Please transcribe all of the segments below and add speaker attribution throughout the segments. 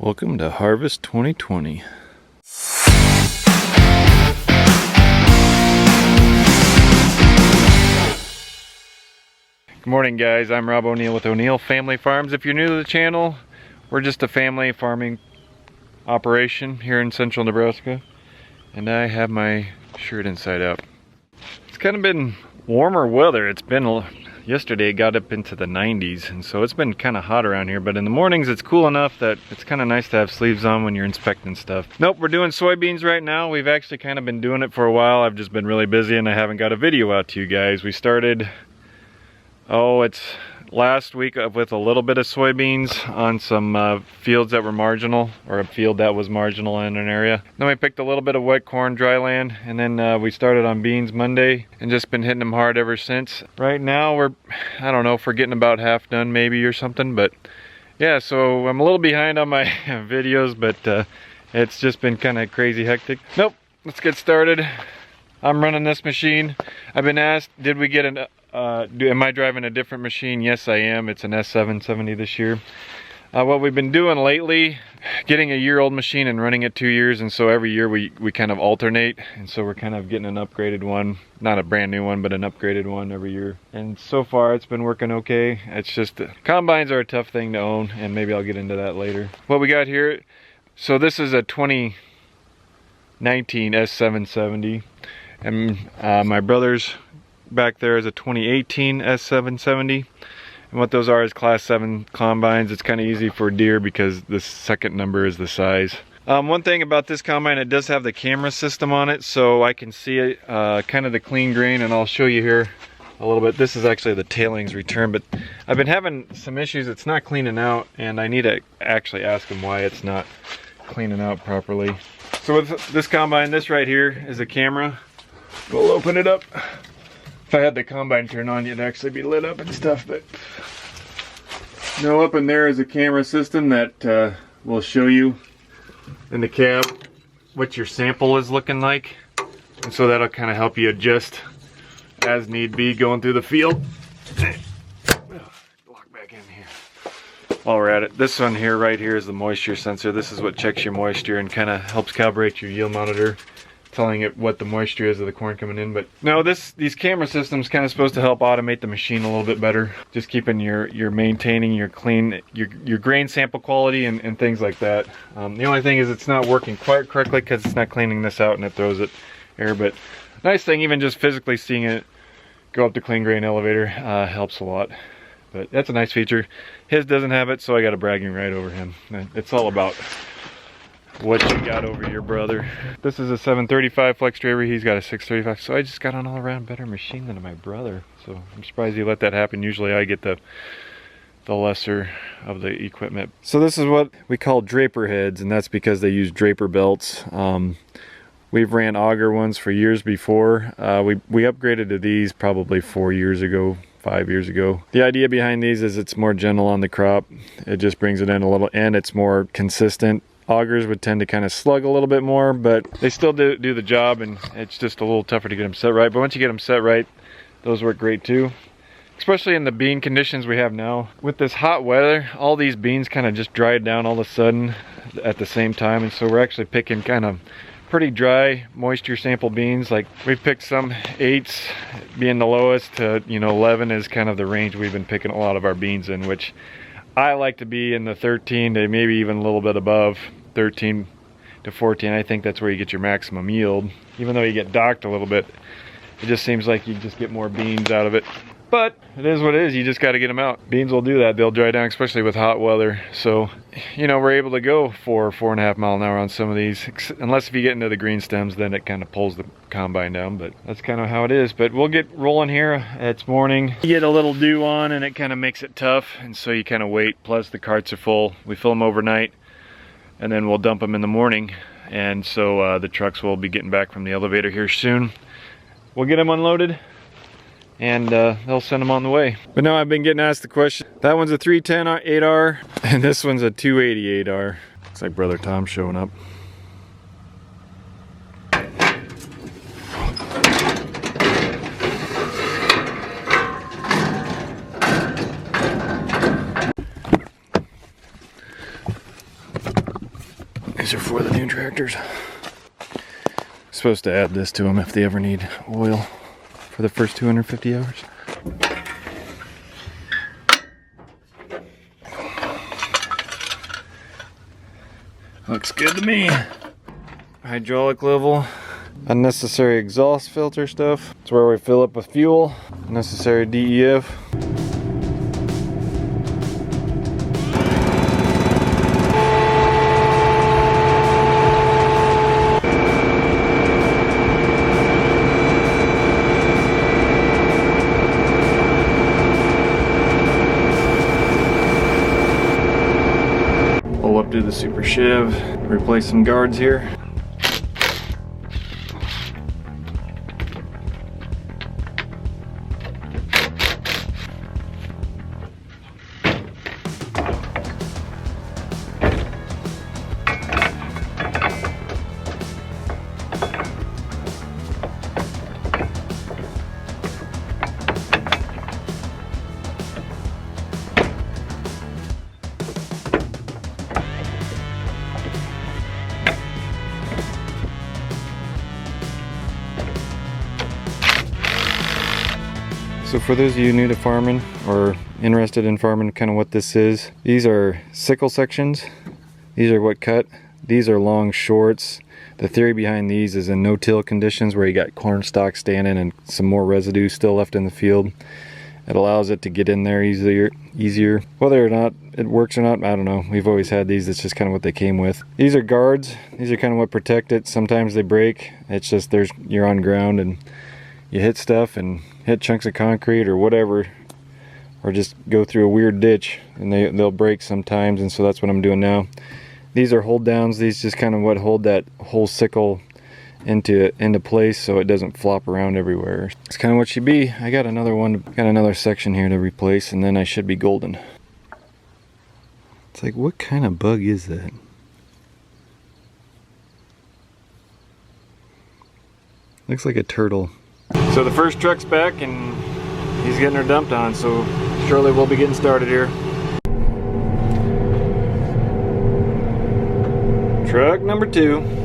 Speaker 1: Welcome to Harvest 2020. Good morning, guys. I'm Rob O'Neill with O'Neill Family Farms. If you're new to the channel, we're just a family farming operation here in central Nebraska. And I have my shirt inside out. It's kind of been warmer weather. It's been, yesterday it got up into the 90s, and so it's been kind of hot around here, but in the mornings it's cool enough that it's kind of nice to have sleeves on when you're inspecting stuff. Nope, we're doing soybeans right now. We've actually kind of been doing it for a while. I've just been really busy and I haven't got a video out to you guys. We started, it's last week with a little bit of soybeans on some fields that were marginal, or a field that was marginal in an area. Then we picked a little bit of wet corn, dry land, and then we started on beans Monday and just been hitting them hard ever since. Right now we're, I don't know if we're getting about half done maybe or something, but yeah, so I'm a little behind on my videos, but it's just been kind of crazy hectic. Nope, let's get started. I'm running this machine. I've been asked, did we get an am I driving a different machine? Yes, I am. It's an S770 this year. What we've been doing lately, getting a year-old machine and running it 2 years, and so every year we kind of alternate, and so we're kind of getting an upgraded one, not a brand new one, but an upgraded one every year. And so far it's been working okay. It's just combines are a tough thing to own, and maybe I'll get into that later. What we got here, so this is a 2019 S770, and my brother's back there is a 2018 S770, and what those are is class 7 combines. It's kind of easy for deer because the second number is the size. One thing about this combine, it does have the camera system on it, so I can see it, kind of the clean grain, and I'll show you here a little bit. This is actually the tailings return, but I've been having some issues. It's not cleaning out, and I need to actually ask them why it's not cleaning out properly. So with this combine, this right here is a camera. We'll open it up. If I had the combine turned on, you'd actually be lit up and stuff, but no, up in there is a camera system that will show you in the cab what your sample is looking like, and so that'll kind of help you adjust as need be going through the field. Lock back in here. While we're at it, this one here, right here, is the moisture sensor. This is what checks your moisture and kind of helps calibrate your yield monitor, telling it what the moisture is of the corn coming in. But no, these camera systems kind of supposed to help automate the machine a little bit better, just keeping your maintaining your clean your grain sample quality and things like that. The only thing is it's not working quite correctly because it's not cleaning this out and it throws it air. But nice thing, even just physically seeing it go up the clean grain elevator helps a lot. But that's a nice feature. His doesn't have it, so I got a bragging right over him. It's all about what you got over your brother. This is a 735 flex driver. He's got a 635, so I just got an all-around better machine than my brother. So I'm surprised he let that happen. Usually I get the lesser of the equipment. So this is what we call draper heads, and that's because they use draper belts. We've ran auger ones for years before. We upgraded to these probably 4 years ago, 5 years ago. The idea behind these is it's more gentle on the crop. It just brings it in a little, and it's more consistent. Augers would tend to kind of slug a little bit more, but they still do the job, and it's just a little tougher to get them set right. But once you get them set right, those work great too, especially in the bean conditions we have now. With this hot weather, all these beans kind of just dried down all of a sudden at the same time, and so we're actually picking kind of pretty dry moisture sample beans. Like, we've picked some 8s being the lowest to 11 is kind of the range we've been picking a lot of our beans in, which I like to be in the 13 to maybe even a little bit above 13 to 14. I think that's where you get your maximum yield. Even though you get docked a little bit, it just seems like you just get more beans out of it. But it is what it is. You just got to get them out. Beans will do that. They'll dry down, especially with hot weather. So, we're able to go 4.5 mile an hour on some of these. Unless if you get into the green stems, then it kind of pulls the combine down. But that's kind of how it is. But we'll get rolling here. It's morning. You get a little dew on, and it kind of makes it tough. And so you kind of wait. Plus the carts are full. We fill them overnight, and then we'll dump them in the morning. And so the trucks will be getting back from the elevator here soon. We'll get them unloaded, and they'll send them on the way. But now I've been getting asked the question. That one's a 310 8R, and this one's a 280 8R. Looks like Brother Tom's showing up. These are for the new tractors. Supposed to add this to them if they ever need oil for the first 250 hours. Looks good to me. Hydraulic level. Unnecessary exhaust filter stuff. It's where we fill up with fuel. Unnecessary DEF. Pull up to the super chev, replace some guards here. So for those of you new to farming or interested in farming, kind of what this is, these are sickle sections. These are what cut. These are long shorts. The theory behind these is in no-till conditions where you got corn stalk standing and some more residue still left in the field. It allows it to get in there easier. Whether or not it works or not, I don't know. We've always had these. It's just kind of what they came with. These are guards. These are kind of what protect it. Sometimes they break. It's just you're on ground and you hit stuff and hit chunks of concrete or whatever, or just go through a weird ditch and they'll break sometimes, and so that's what I'm doing now. These are hold downs. These just kind of what hold that whole sickle into place so it doesn't flop around everywhere. It's kind of what should be. I got another section here to replace, and then I should be golden. It's like, what kind of bug is that? Looks like a turtle. So the first truck's back and he's getting her dumped on, so shortly we'll be getting started here. Truck number 2.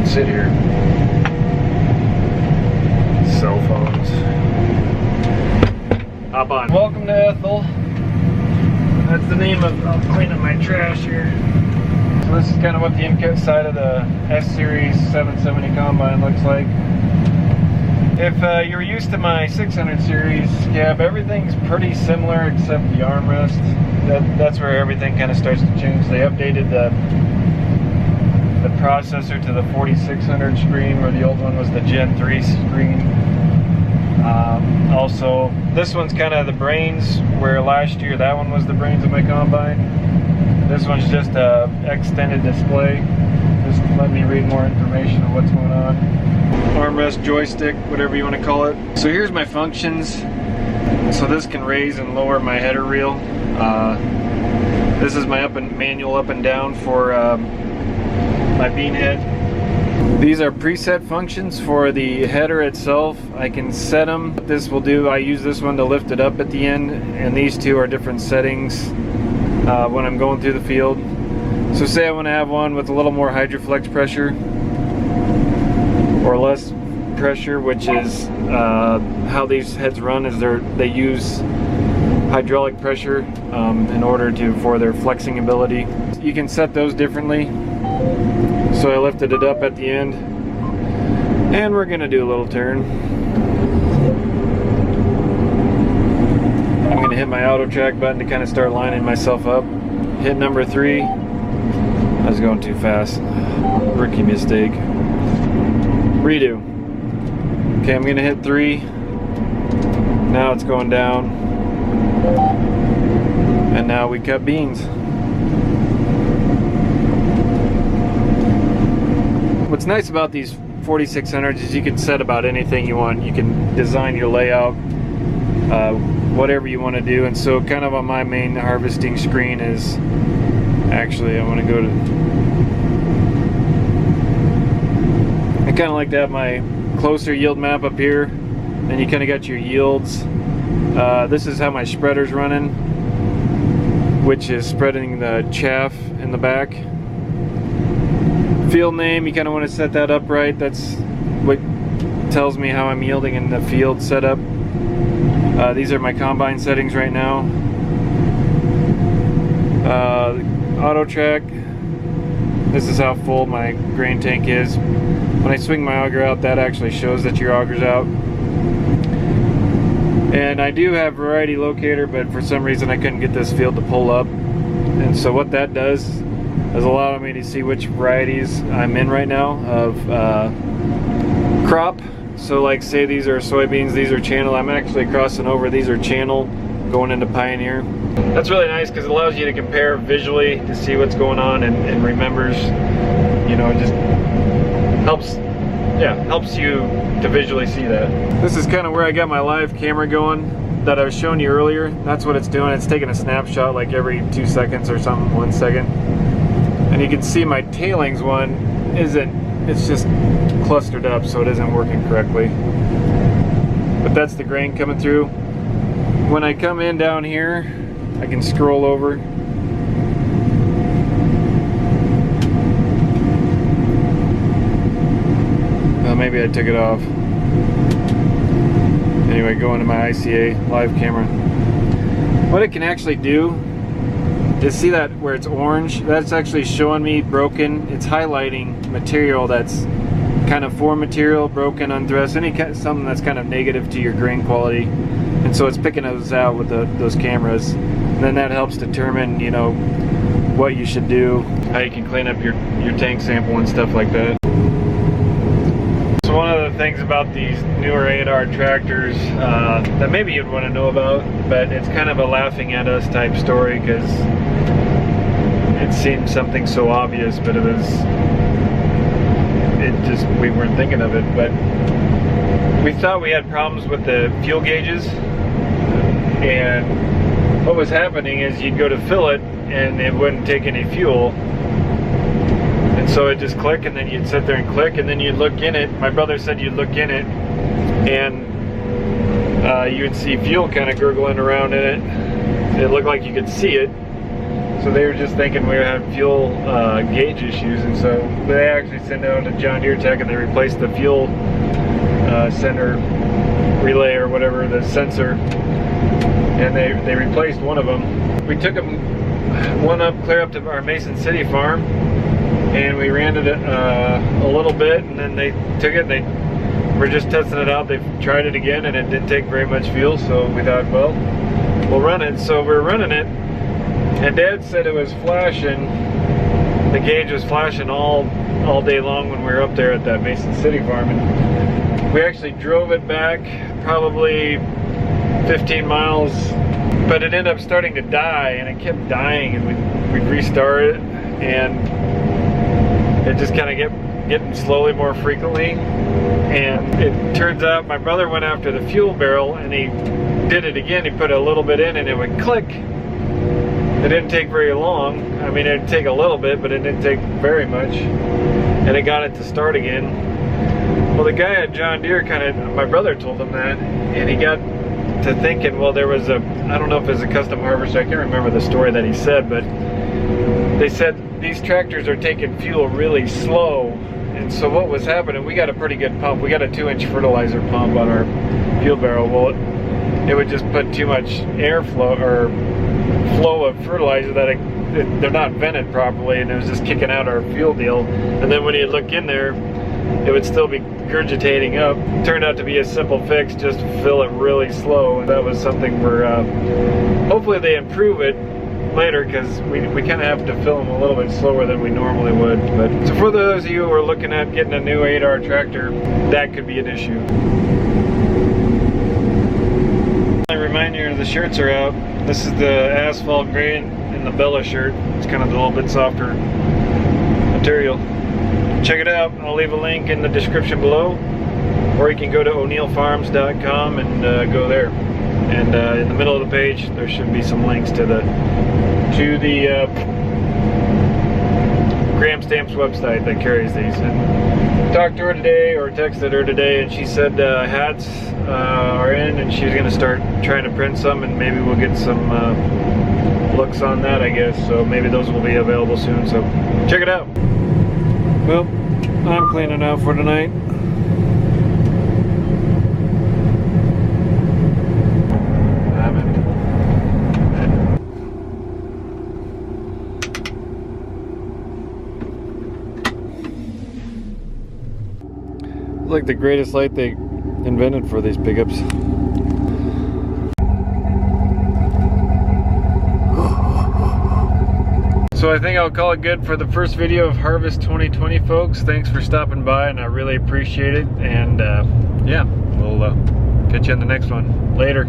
Speaker 1: Sit here. Cell phones. Hop on. Welcome to Ethel. That's the name of. I'll clean up my trash here. So this is kind of what the in-cut side of the S-Series 770 combine looks like. If you're used to my 600 series cab, everything's pretty similar except the armrest. That's where everything kind of starts to change. They updated the processor to the 4600 screen, where the old one was the Gen 3 screen. Also, this one's kind of the brains, where last year that one was the brains of my combine. This one's just a extended display. Just let me read more information on what's going on. Armrest, joystick, whatever you want to call it. So here's my functions. So this can raise and lower my header reel. This is my manual up and down for my bean head. These are preset functions for the header itself. I can set them. What this will do, I use this one to lift it up at the end, and these two are different settings when I'm going through the field. So say I want to have one with a little more hydroflex pressure or less pressure, which is how these heads run, is they use hydraulic pressure in order for their flexing ability. You can set those differently. So I lifted it up at the end, and we're gonna do a little turn. I'm gonna hit my auto track button to kind of start lining myself up. Hit number 3. I was going too fast. Rookie mistake. Redo. Okay, I'm gonna hit 3. Now it's going down. And now we cut beans. What's nice about these 4600s is you can set about anything you want. You can design your layout, whatever you want to do. And so kind of on my main harvesting screen is, actually I want to go to, I kind of like to have my closer yield map up here. Then you kind of got your yields. This is how my spreader's running, which is spreading the chaff in the back. Field name, you kind of want to set that up right. That's what tells me how I'm yielding in the field setup. These are my combine settings right now. Auto track, this is how full my grain tank is. When I swing my auger out, that actually shows that your auger's out. And I do have variety locator, but for some reason I couldn't get this field to pull up. And so what that does is allow me to see which varieties I'm in right now of crop. So like say these are soybeans, these are channel. I'm actually crossing over, these are channel going into Pioneer. That's really nice because it allows you to compare visually to see what's going on and remembers, you know, it just helps you to visually see that. This is kind of where I got my live camera going that I was showing you earlier. That's what it's doing. It's taking a snapshot like every 2 seconds or something, 1 second. And you can see my tailings one it's just clustered up, so it isn't working correctly. But that's the grain coming through. When I come in down here, I can scroll over. Well, maybe I took it off. Anyway, go into my ICA live camera. What it can actually do is see that where it's orange, that's actually showing me broken. It's highlighting material that's kind of foreign material, broken, undressed, something that's kind of negative to your grain quality. And so it's picking those out with those cameras. And then that helps determine, you know, what you should do, how you can clean up your tank sample and stuff like that. So one of the things about these newer 8R tractors that maybe you'd want to know about, but it's kind of a laughing at us type story because it seemed something so obvious, but we weren't thinking of it. But we thought we had problems with the fuel gauges, and what was happening is you'd go to fill it and it wouldn't take any fuel, and so it just click, and then you'd sit there and click, and then you'd look in it. My brother said you'd look in it and you would see fuel kind of gurgling around in it. It looked like you could see it. So they were just thinking we were having fuel gauge issues, and so they actually sent out a John Deere tech and they replaced the fuel center relay or whatever, the sensor, and they replaced one of them. We took them one up clear up to our Mason City farm, and we ran it a little bit, and then they took it and they were just testing it out. They tried it again and it didn't take very much fuel, so we thought, well, we'll run it. So we're running it, and Dad said it was flashing. The gauge was flashing all day long when we were up there at that Mason City farm. And we actually drove it back probably 15 miles, but it ended up starting to die, and it kept dying, and we'd restart it, and it just kind of getting slowly more frequently. And it turns out my brother went after the fuel barrel and he did it again. He put a little bit in and it would click. It didn't take very long. I mean, it'd take a little bit, but it didn't take very much. And it got it to start again. Well, the guy at John Deere my brother told him that, and he got to thinking, well, there was I don't know if it was a custom harvester, I can't remember the story that he said, but they said these tractors are taking fuel really slow. And so what was happening, we got a pretty good pump. We got a 2-inch fertilizer pump on our fuel barrel. Well, it would just put too much airflow or flow of fertilizer that they're not vented properly, and it was just kicking out our fuel deal. And then when you look in there, it would still be gurgitating up. Turned out to be a simple fix, just fill it really slow. And that was something for, hopefully they improve it later, because we kind of have to fill them a little bit slower than we normally would. But so for those of you who are looking at getting a new 8R tractor, that could be an issue. I remind you, the shirts are out. This is the asphalt gray and the Bella shirt. It's kind of a little bit softer material. Check it out. I'll leave a link in the description below, or you can go to o'neillfarms.com and go there. And in the middle of the page, there should be some links to the Graham Stamp's website that carries these. And talked to her today, or texted her today, and she said hats are in, and she's going to start trying to print some, and maybe we'll get some looks on that, I guess. So maybe those will be available soon. So check it out. Well, I'm cleaning out for tonight. Like the greatest light they invented for these pickups. So I think I'll call it good for the first video of Harvest 2020, folks. Thanks for stopping by, and I really appreciate it. And yeah, we'll catch you in the next one. Later.